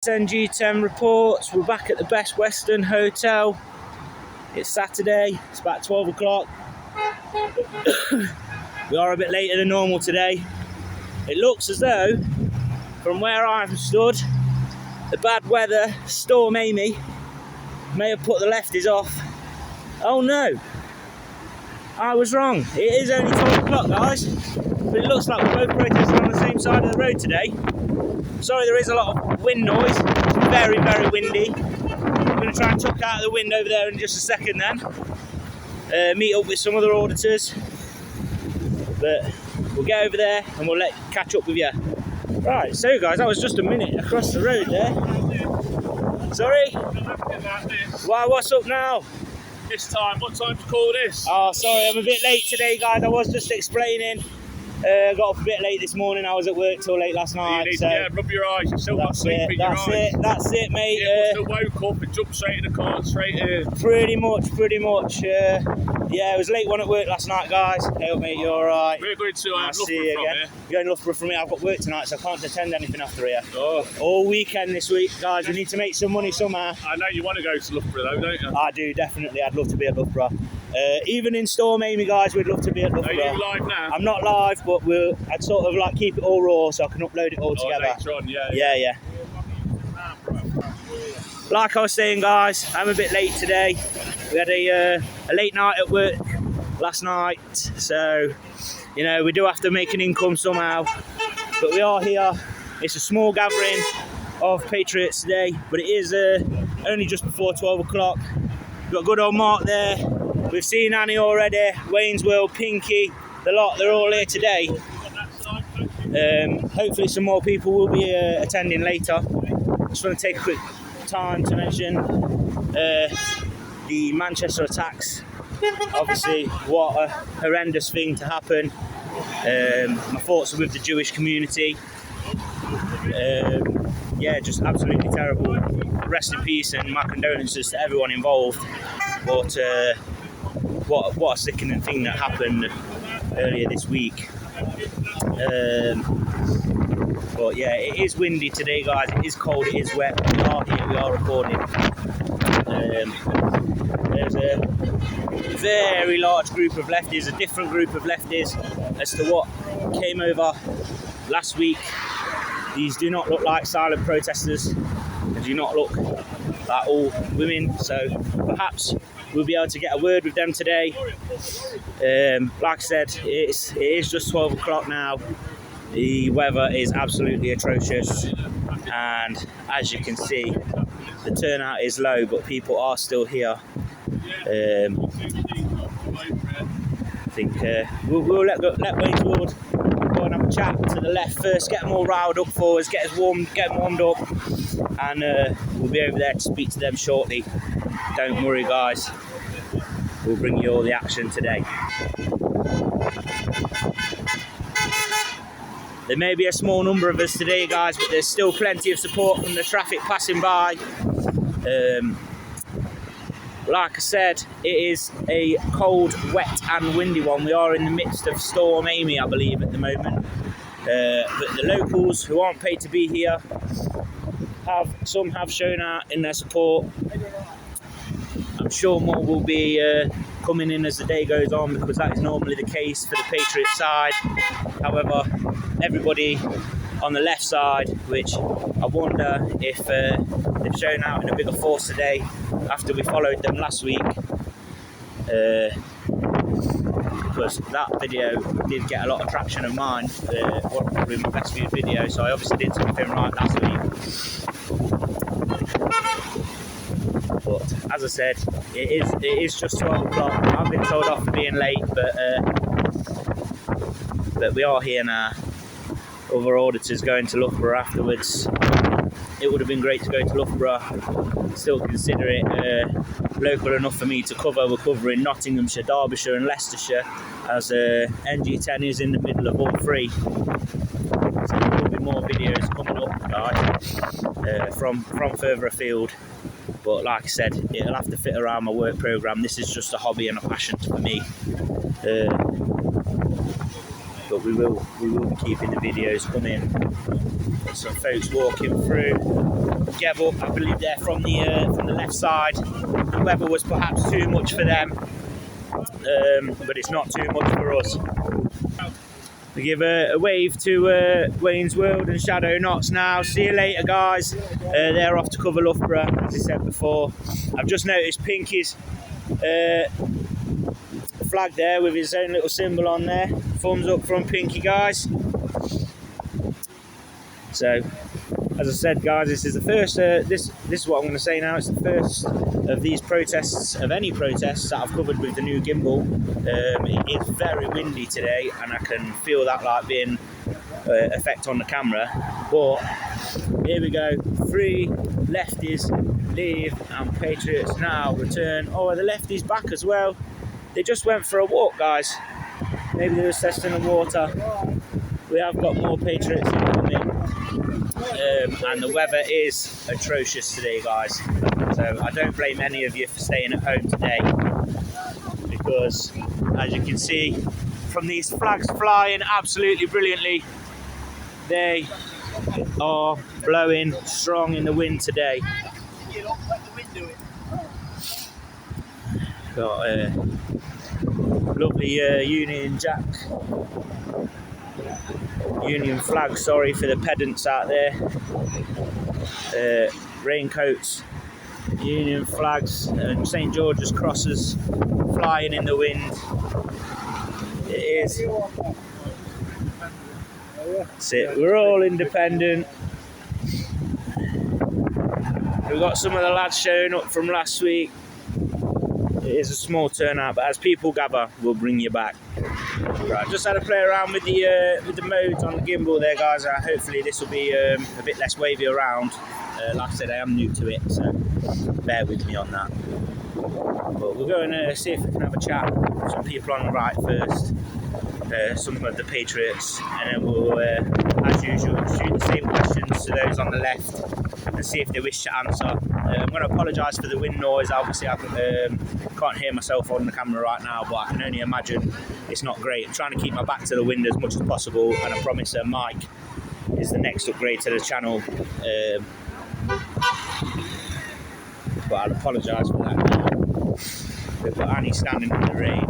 NG10 reports. We're back at the Bestwestern Hotel. It's Saturday, it's about 12 o'clock. We are a bit later than normal today. It looks as though, from where I'm stood, the bad weather, Storm Amy, may have put the lefties off. Oh no, I was wrong. It is only 12 o'clock, guys. But it looks like we're both protesting on the same side of the road today. Sorry, there is a lot of wind noise. It's very, very windy. I'm going to try and tuck out of the wind over there in just a second then. Meet up with some other auditors. But we'll get over there and we'll catch up with you. Right, so guys, that was just a minute across the road there. Sorry? Why, what's up now? This time, what time to call this? Oh, sorry, I'm a bit late today, guys. I was just explaining. I got up a bit late this morning. I was at work till late last night. You need to rub your eyes. You're still not sleeping. That's it, mate. Yeah, still woke up and jumped straight in the car, straight in. Pretty much. Yeah, it was late one at work last night, guys. Hey up, mate, you alright? We're going to Loughborough from here. You're going to Loughborough from here. I've got work tonight, so I can't attend anything after here. Oh. All weekend this week, guys. We need to make some money somehow. I know you want to go to Loughborough though, don't you? I do, definitely. I'd love to be at Loughborough. Even in Storm Amy, guys, we'd love to be at Loughborough. Are you live now? I'm not live, but I'd sort of like keep it all raw so I can upload it all together. Later on, yeah. Like I was saying, guys, I'm a bit late today. We had a late night at work last night, so you know we do have to make an income somehow. But we are here. It's a small gathering of Patriots today, but it is only just before 12 o'clock. We've got good old Mark there. We've seen Annie already, Wayne's World, Pinky, the lot. They're all here today. Hopefully some more people will be attending later. Just want to take a quick time to mention the Manchester attacks. Obviously, what a horrendous thing to happen. My thoughts are with the Jewish community. Yeah, just absolutely terrible. Rest in peace and my condolences to everyone involved. But what a sickening thing that happened earlier this week. But yeah, it is windy today, guys. It is cold, it is wet. We are here, we are recording. There's a very large group of lefties, a different group of lefties as to what came over last week. These do not look like silent protesters. They do not look like all women, so perhaps we'll be able to get a word with them today. Like I said, it is just 12 o'clock now. The weather is absolutely atrocious, and as you can see, the turnout is low, but people are still here. I think we'll let Wayne's World go and have a chat to the left first, get them all riled up for us, get them warmed up, and we'll be over there to speak to them shortly. Don't worry, guys. We'll bring you all the action today. There may be a small number of us today, guys, but there's still plenty of support from the traffic passing by. Like I said, it is a cold, wet and windy one. We are in the midst of Storm Amy, I believe, at the moment. But the locals who aren't paid to be here, some have shown out in their support. I'm sure more will be coming in as the day goes on, because that is normally the case for the Patriot side. However, everybody on the left side, which I wonder if they've shown out in a bigger force today after we followed them last week, because that video did get a lot of traction of mine, probably my best viewed video, so I obviously did something right last week. But as I said, it is just 12 o'clock. I've been told off for being late, but we are here now. Other auditors going to Loughborough afterwards. It would have been great to go to Loughborough. Still consider it local enough for me to cover. We're covering Nottinghamshire, Derbyshire and Leicestershire, as NG10 is in the middle of all three. So there will be more videos coming up, guys, from further afield. But like I said, it'll have to fit around my work programme. This is just a hobby and a passion for me. But we will be keeping the videos coming. There's some folks walking through. gave up. I believe they're from the left side. The weather was perhaps too much for them, but it's not too much for us. We give a wave to Wayne's World and Shadow Knots now. See you later, guys. They're off to cover Loughborough, as I said before. I've just noticed Pinky's flag there with his own little symbol on there. Thumbs up from Pinky, guys. So, as I said, guys, this is the first. This is what I'm going to say now. It's the first of these protests, of any protests that I've covered with the new gimbal. It is very windy today, and I can feel that like being effect on the camera. But here we go. 3 lefties leave, and Patriots now return. Oh, the lefties back as well. They just went for a walk, guys. Maybe they were testing the water. We have got more Patriots incoming. And the weather is atrocious today, guys. So I don't blame any of you for staying at home today, because as you can see from these flags flying absolutely brilliantly, they are blowing strong in the wind today. Got a lovely Union flag, sorry for the pedants out there. Raincoats, Union flags, and St George's crosses flying in the wind. It is. That's it. We're all independent. We've got some of the lads showing up from last week. It is a small turnout, but as people gather, we'll bring you back. Right, just had to play around with the modes on the gimbal there, guys. Hopefully this will be a bit less wavy around. Like I said, I am new to it, so bear with me on that. But we'll go and see if we can have a chat with some people on the right first, some of the Patriots, and then we'll, as usual, shoot the same questions to those on the left and see if they wish to answer. I'm going to apologise for the wind noise. Obviously, I can't hear myself on the camera right now, but I can only imagine it's not great. I'm trying to keep my back to the wind as much as possible, and I promise a mic is the next upgrade to the channel. But I'll apologise for that now. We've got Annie standing in the rain.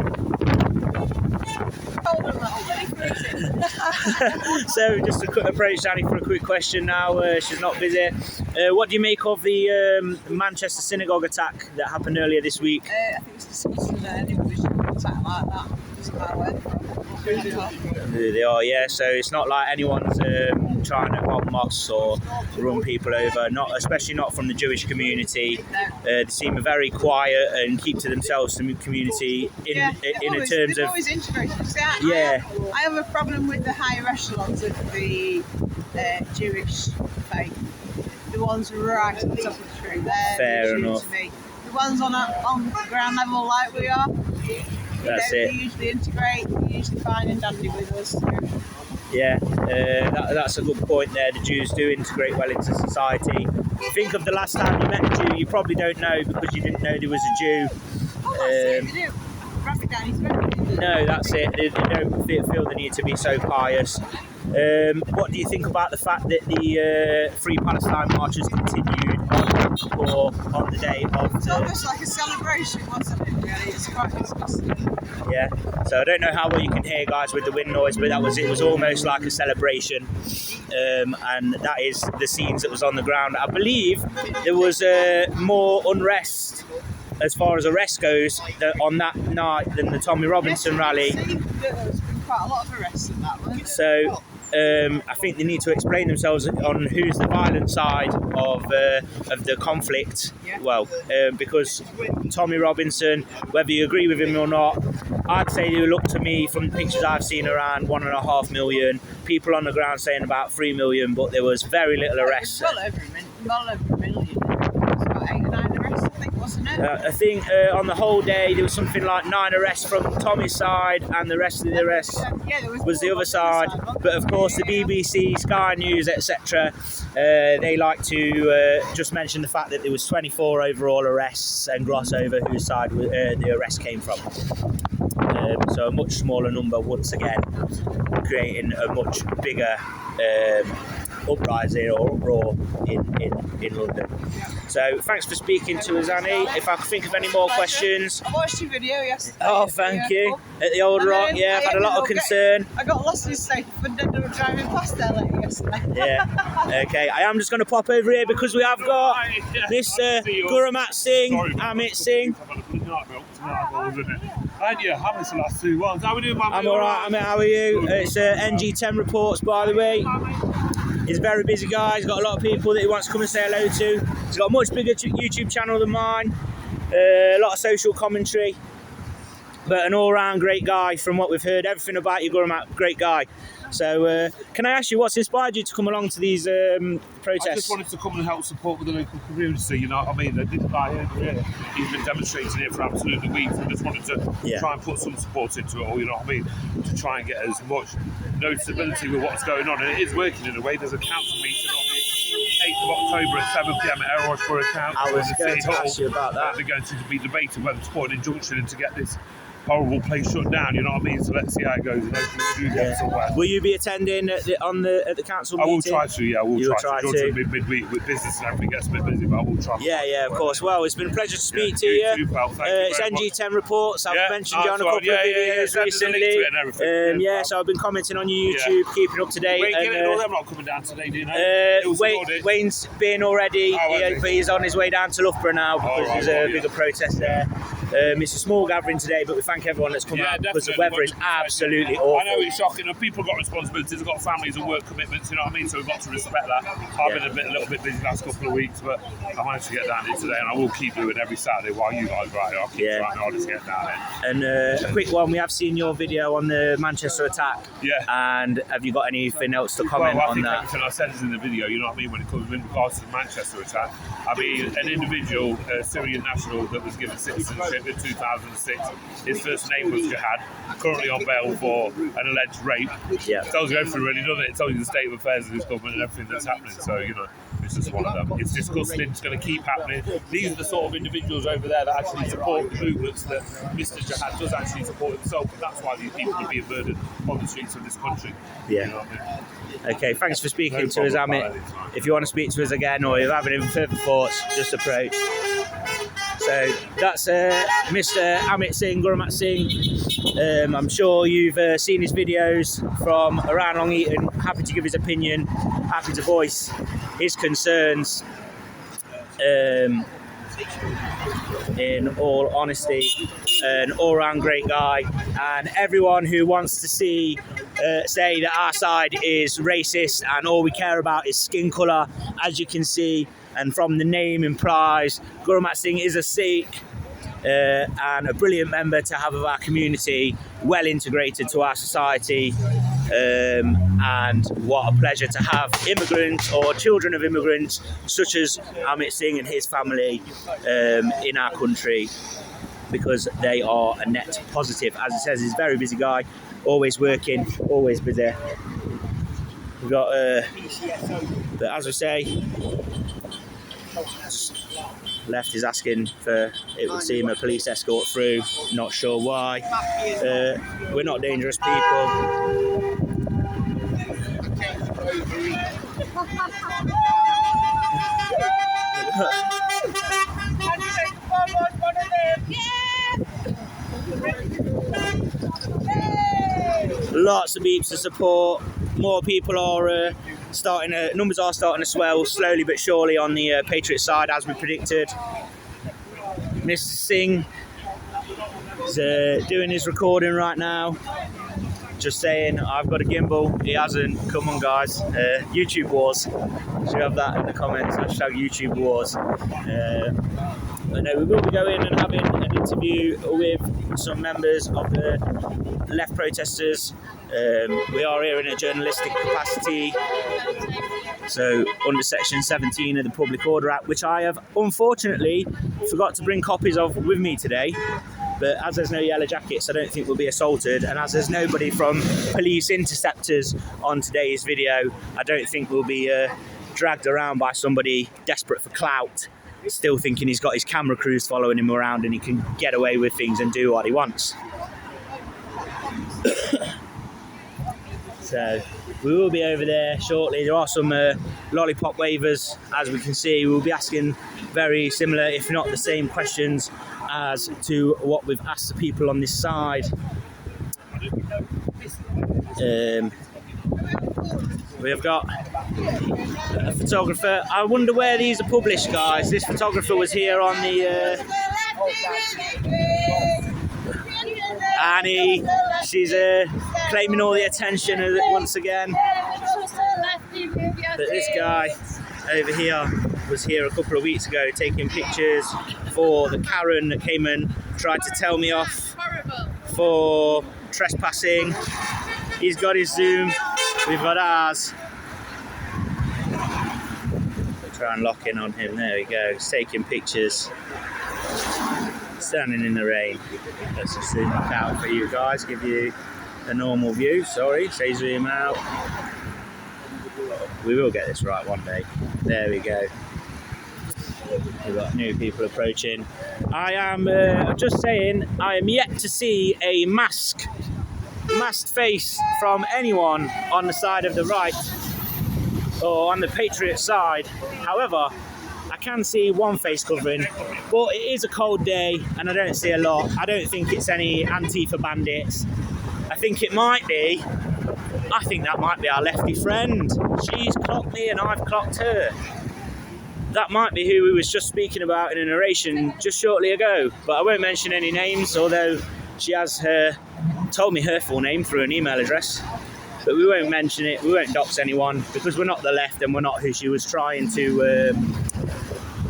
So just approached Annie for a quick question now. She's not busy. What do you make of the Manchester Synagogue attack that happened earlier this week? I think it's disgusting that anyone should attack like that. Doesn't matter where they're from. They are, yeah. So it's not like anyone's trying to rob mosques or run people over. Not, especially not from the Jewish community. They seem very quiet and keep to themselves. The community in terms of always integrated. See, yeah. I have a problem with the higher echelons of the Jewish faith. The ones right at the top of the tree. Fair enough. To me. The ones on ground level like we are. That's They it. usually integrate. They're usually fine and dandy with us. Yeah, that's a good point there. The Jews do integrate well into society. Think of the last time you met a Jew. You probably don't know because you didn't know there was a Jew. Oh, that's it. They do. Wrap it down his throat. No, that's it. They don't feel the need to be so pious. What do you think about the fact that the Free Palestine marches continued on the day of It's almost like a celebration, wasn't it, really? It's quite disgusting. Yeah, so I don't know how well you can hear, guys, with the wind noise, but it was almost like a celebration, and that is the scenes that was on the ground. I believe there was more unrest as far as arrest goes on that night than the Tommy Robinson rally. There's been quite a lot of arrests in that one. So I think they need to explain themselves on who's the violent side of the conflict. Yeah. Well, because Tommy Robinson, whether you agree with him or not, I'd say they look to me from the pictures I've seen around 1.5 million, people on the ground saying about 3 million, but there was very little arrests. Well over a million. It was about 8 or 9 arrests, I think, wasn't it? I think on the whole day there was something like 9 arrests from Tommy's side, and the rest of the arrests was the other side. But of course, the BBC, Sky News, etc., they like to just mention the fact that there was 24 overall arrests and gloss over whose side the arrest came from. So a much smaller number once again, creating a much bigger uprising or uproar in London. So thanks for speaking to us, Annie. If I can think of any more questions. I watched your video yesterday. Oh, thank you. At the Old Rock, yeah, I've had a lot of concern. I got lost in state and ended up driving past there later yesterday. Yeah. Okay, I am just going to pop over here because we have got Mr. Amit Singh. Amit Singh. And you haven't the last 2 ones. How are we doing, man? I'm alright, Amit, how are you? It's NG10 reports, by the way. He's a very busy guy. He's got a lot of people that he wants to come and say hello to. He's got a much bigger YouTube channel than mine. A lot of social commentary. But an all-round great guy from what we've heard. Everything about you, Gurmat, great guy. So, can I ask you, what's inspired you to come along to these protests? I just wanted to come and help support with the local community, you know what I mean? This guy here, he's been demonstrating here for absolutely weeks. I just wanted to try and put some support into it all, you know what I mean? To try and get as much noticeability with what's going on. And it is working in a way. There's a council meeting on the 8th of October at 7 p.m. at Errors for a council. I was going to ask you about that. They're going to be debating whether to put an injunction in to get this horrible place shut down, you know what I mean? So let's see how it goes. And hopefully we do get somewhere. Will you be attending at the council meeting? I will try to, yeah. I will try to. Midweek with business and everything gets a bit busy, but I will try. Yeah, of course. Well, it's been a pleasure to speak to you. Too, pal. It's NG10 reports. I've mentioned you on a couple of videos recently. So I've been commenting on your YouTube, keeping up to date. I'm not coming down today, do you know? Wayne's been already, but he's on his way down to Loughborough now because there's a bigger protest there. It's a small gathering today, but we thank everyone that's come out because the weather is absolutely awful. I know it's shocking, and people have got responsibilities, they've got families and work commitments, you know what I mean? So we've got to respect that. I've been a little bit busy the last couple of weeks, but I managed to get down here today, and I will keep doing every Saturday while you guys are out here. I'll keep trying, I'll just get down here. And a quick one, we have seen your video on the Manchester attack. Yeah. And have you got anything else to comment on that? Everything I said is in the video, you know what I mean, when it comes in regards to the Manchester attack. I mean, an individual, Syrian national that was given citizenship in 2006, his first name was Jihad, currently on bail for an alleged rape. Yeah. It tells you everything really, doesn't it? It tells you the state of affairs of this government and everything that's happening. So, you know, it's just one of them. It's disgusting. It's going to keep happening. These are the sort of individuals over there that actually support the movements that Mr. Jihad does actually support himself. And that's why these people are being murdered on the streets of this country. Yeah. You know what I mean? Okay, thanks for speaking to us, Amit. If you want to speak to us again or you have any further thoughts, just approach. So that's Mr. Amit Singh, Gurmat Singh. I'm sure you've seen his videos from around Long Eaton. Happy to give his opinion, happy to voice his concerns. In all honesty, an all-round great guy, and everyone who wants to say that our side is racist and all we care about is skin colour, as you can see, and from the name implies, Gurmat Singh is a Sikh and a brilliant member to have of our community, well integrated to our society, and what a pleasure to have immigrants or children of immigrants such as Amit Singh and his family in our country, because they are a net positive. As it says, he's a very busy guy, always working, always busy. We've got, but as we say, Left is asking for, it would seem, a police escort through, not sure why. We're not dangerous people. Lots of beeps of support. More people are numbers are starting to swell slowly but surely on the Patriot side, as we predicted. Mr. Singh is doing his recording right now. Just saying, I've got a gimbal. He hasn't. Come on, guys. YouTube Wars. Should have that in the comments. Hashtag YouTube Wars. But no, we will be going and having an interview with some members of the left protesters. We are here in a journalistic capacity, so under Section 17 of the Public Order Act, which I have unfortunately forgot to bring copies of with me today. But as there's no yellow jackets, I don't think we'll be assaulted. And as there's nobody from police interceptors on today's video, I don't think we'll be dragged around by somebody desperate for clout, still thinking he's got his camera crews following him around and he can get away with things and do what he wants. So We will be over there shortly. There are some lollipop wavers, as we can see. We'll be asking very similar, if not the same questions as to what we've asked the people on this side. We've got a photographer. I wonder where these are published, guys. This photographer was here on the... Annie, she's claiming all the attention once again. But this guy over here was here a couple of weeks ago taking pictures for the Karen that came and tried to tell me off for trespassing. He's got his Zoom, we've got ours. We'll try and lock in on him. There we go. He's taking pictures. Standing in the rain. Let's just zoom back out for you guys, give you a normal view. Sorry, say zoom out. We will get this right one day. There we go. We've got new people approaching. I am just saying, I am yet to see a masked face from anyone on the side of the right or on the Patriot side. However, I can see one face covering, but it is a cold day and I don't see a lot. I don't think it's any Antifa bandits. I think it might be. I think that might be our lefty friend. She's clocked me and I've clocked her. That might be who we was just speaking about in a narration just shortly ago, but I won't mention any names, although she has told me her full name through an email address. But we won't mention it, we won't dox anyone, because we're not the left and we're not who she was trying to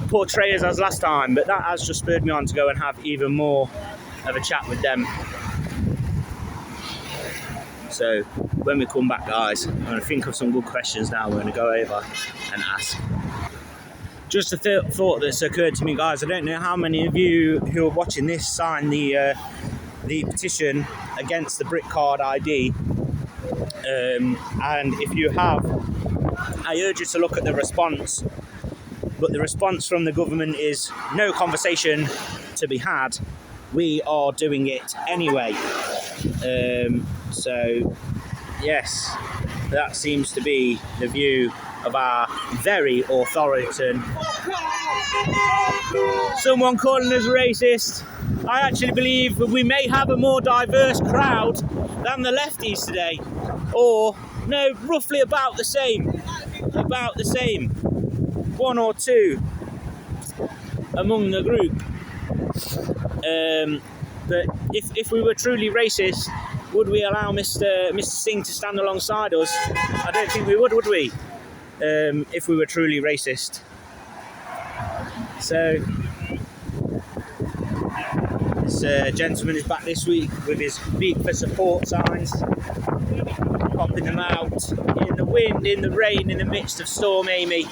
portray us as last time. But that has just spurred me on to go and have even more of a chat with them. So when we come back, guys, I'm going to think of some good questions now we're going to go over and ask. Just a thought that's occurred to me, guys. I don't know how many of you who are watching this signed the petition against the brick card ID. And if you have, I urge you to look at the response. But the response from the government is no conversation to be had. We are doing it anyway. So, yes, that seems to be the view of our very authoritarian. Someone calling us racist. I actually believe we may have a more diverse crowd than the lefties today. Or, no, roughly about the same. About the same. One or two among the group. But if we were truly racist, would we allow Mr. Singh to stand alongside us? I don't think we would we? If we were truly racist. So, this gentleman is back this week with his Speak for Support signs, popping them out in the wind, in the rain, in the midst of Storm Amy.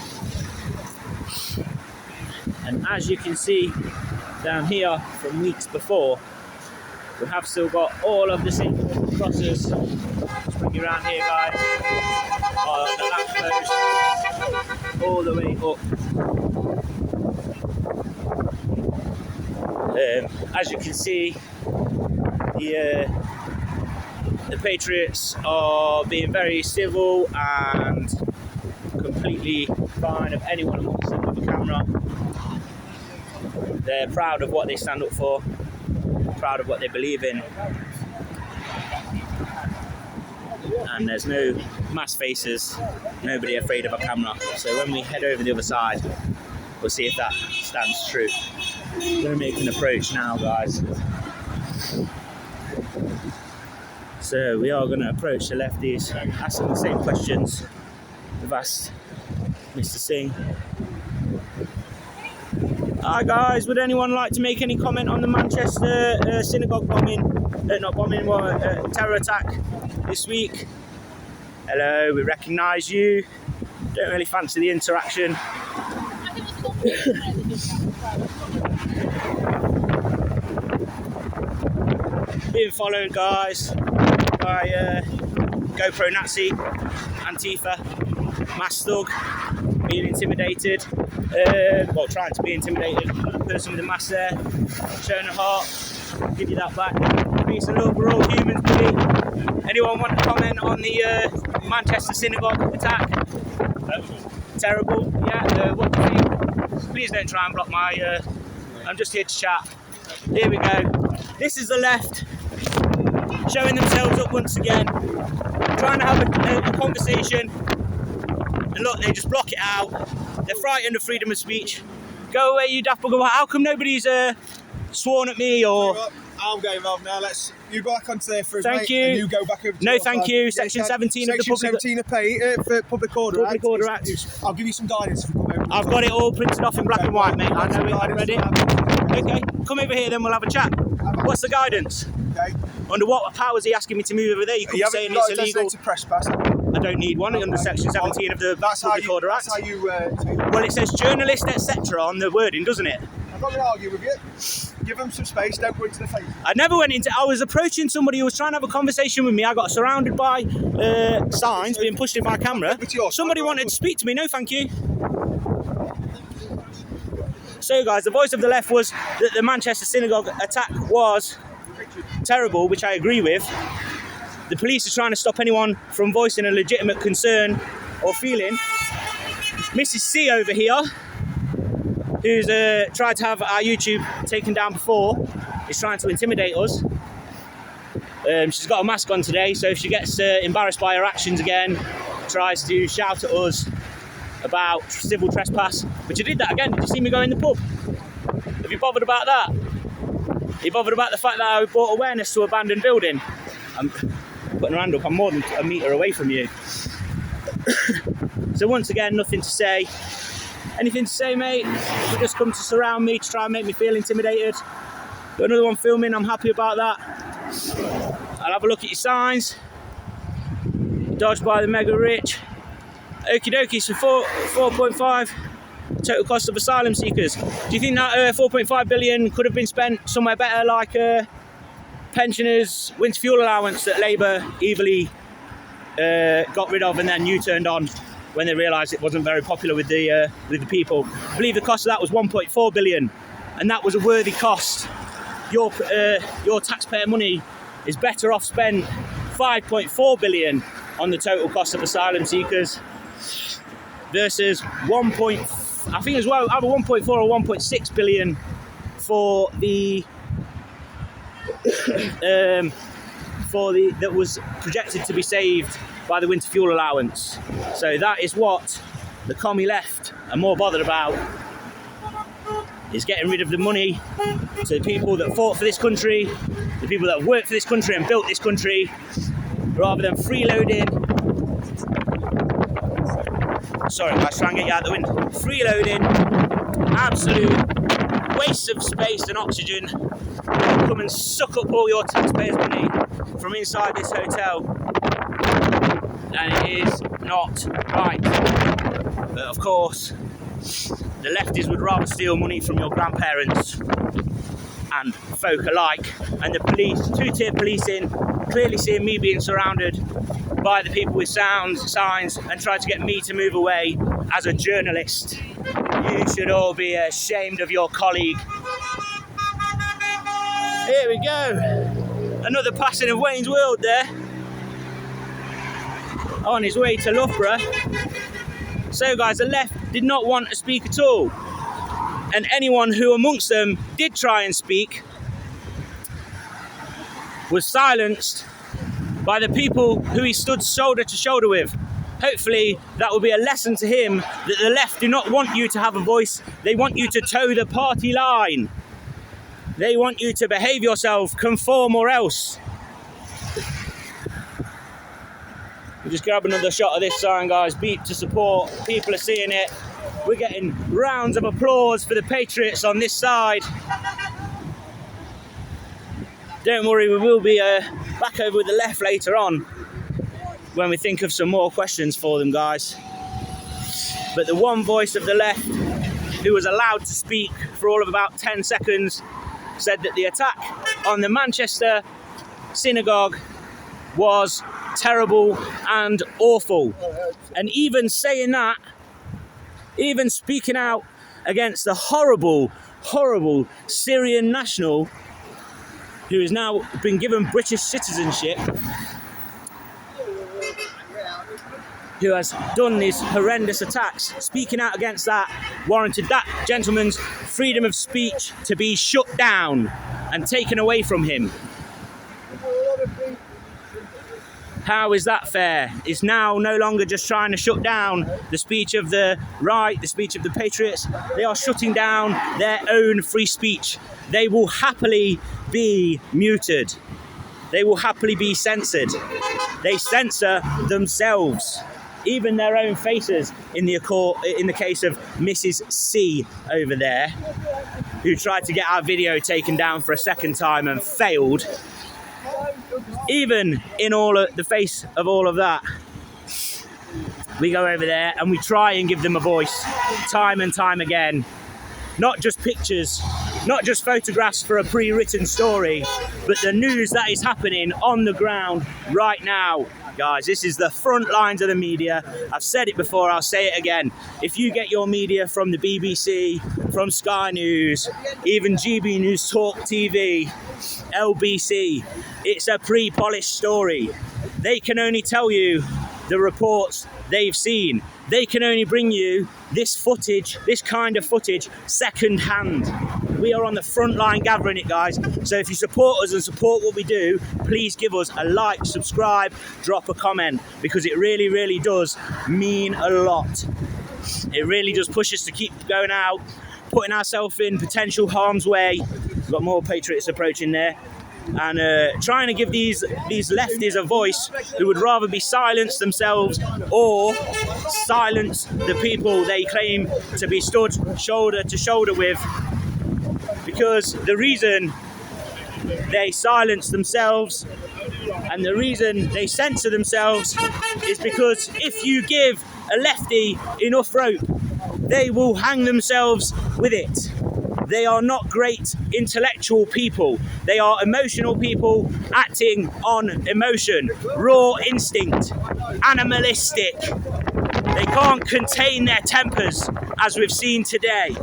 And as you can see down here from weeks before, we have still got all of the same crosses. Let's bring you around here, guys. The lamp post all the way up. As you can see, the Patriots are being very civil and completely fine of anyone amongst them with a camera. They're proud of what they stand up for, proud of what they believe in. And there's no mass faces, nobody afraid of a camera. So when we head over the other side, we'll see if that stands true. I'm going to make an approach now, guys. So we are going to approach the lefties, ask them the same questions we've asked Mr. Singh. Hi guys, would anyone like to make any comment on the Manchester synagogue terror attack this week? Hello, we recognise you. Don't really fancy the interaction. Being followed, guys, by GoPro Nazi, Antifa, mass thug, being intimidated. Well, trying to be intimidated. Person with a mask there, showing a heart. Give you that back. Peace and love. We're all humans, buddy. Anyone want to comment on the Manchester Synagogue attack? Terrible. Yeah. What do you think? Please don't try and block my. I'm just here to chat. Here we go. This is the left showing themselves up once again, trying to have a conversation. And look, they just block it out. They're frightened of freedom of speech. Go away, you daft bugger. How come nobody's sworn at me or... I'm getting involved now. You go back onto there for us, Thank mate, you. and you go back over to No, your thank side. you. Section 17 of the Section 17 for Public Order Public Act. Order Act. I'll give you some guidance if you come over. I've got it all printed off in black and white, mate. I know it. I've read it. Okay, come over here then, we'll have a chat. What's the guidance? Okay. Under what powers are you asking me to move over there? You could be saying it's illegal. To trespass. I don't need one under Section 17 of the Public Order Act. That's how you... Well, it says journalist, etc. on the wording, doesn't it? I'm not going to argue with you. Give them some space, don't go into the face. I never went into... I was approaching somebody who was trying to have a conversation with me. I got surrounded by signs being pushed in my camera. Somebody wanted to speak to me. No, thank you. So, guys, the voice of the left was that the Manchester Synagogue attack was terrible, which I agree with. The police are trying to stop anyone from voicing a legitimate concern or feeling. Mrs. C over here, who's tried to have our YouTube taken down before, is trying to intimidate us. She's got a mask on today, so if she gets embarrassed by her actions again, tries to shout at us about civil trespass, which I did that again. Did you see me go in the pub? Have you bothered about that? Are you bothered about the fact that I brought awareness to abandoned building? I'm putting her hand up, I'm more than a metre away from you. So once again, nothing to say. Anything to say, mate? You just come to surround me to try and make me feel intimidated. Got another one filming, I'm happy about that. I'll have a look at your signs. Dodged by the mega rich. Okie dokie, so 4.5 total cost of asylum seekers. Do you think that 4.5 billion could have been spent somewhere better, like pensioners' winter fuel allowance that Labour evilly got rid of and then U-turned on when they realised it wasn't very popular with the people? I believe the cost of that was 1.4 billion, and that was a worthy cost. Your taxpayer money is better off spent 5.4 billion on the total cost of asylum seekers versus I think as well, either 1.4 or 1.6 billion for the that was projected to be saved by the winter fuel allowance. So that is what the commie left are more bothered about, is getting rid of the money to the people that fought for this country, the people that worked for this country and built this country, rather than freeloading. Sorry, I was trying to get you out the wind. Freeloading, absolute waste of space and oxygen. Come and suck up all your taxpayers' money from inside this hotel. And it is not right. But of course, the lefties would rather steal money from your grandparents and folk alike. And the police, two-tier policing, clearly seeing me being surrounded by the people with signs and try to get me to move away as a journalist. You should all be ashamed of your colleague. Here we go. Another passing of Wayne's World there. On his way to Loughborough. So guys, the left did not want to speak at all. And anyone who amongst them did try and speak was silenced by the people who he stood shoulder to shoulder with. Hopefully that will be a lesson to him that the left do not want you to have a voice. They want you to toe the party line. They want you to behave yourself, conform or else. We'll just grab another shot of this sign, guys. Beat to support. People are seeing it. We're getting rounds of applause for the Patriots on this side. Don't worry, we will be back over with the left later on when we think of some more questions for them, guys. But the one voice of the left who was allowed to speak for all of about 10 seconds said that the attack on the Manchester Synagogue was terrible and awful. And even saying that, even speaking out against the horrible, horrible Syrian national who has now been given British citizenship, who has done these horrendous attacks, speaking out against that, warranted that gentleman's freedom of speech to be shut down and taken away from him. How is that fair? It's now no longer just trying to shut down the speech of the right, the speech of the Patriots. They are shutting down their own free speech. They will happily be muted. They will happily be censored. They censor themselves, even their own faces, in the case of Mrs. C over there, who tried to get our video taken down for a second time and failed. Even in the face of all of that, we go over there and we try and give them a voice time and time again. Not just pictures, not just photographs for a pre-written story, but the news that is happening on the ground right now. Guys, this is the front lines of the media. I've said it before, I'll say it again. If you get your media from the BBC, from Sky News, even GB News Talk TV, LBC, it's a pre-polished story. They can only tell you the reports they've seen. They can only bring you this footage, this kind of footage, second hand. We are on the front line gathering it, guys. So if you support us and support what we do, please give us a like, subscribe, drop a comment, because it really, really does mean a lot. It really does push us to keep going out, putting ourselves in potential harm's way. We've got more Patriots approaching there. And trying to give these lefties a voice who would rather be silenced themselves or silence the people they claim to be stood shoulder to shoulder with. Because the reason they silence themselves and the reason they censor themselves is because if you give a lefty enough rope, they will hang themselves with it. They are not great intellectual people. They are emotional people acting on emotion, raw instinct, animalistic. They can't contain their tempers, as we've seen today.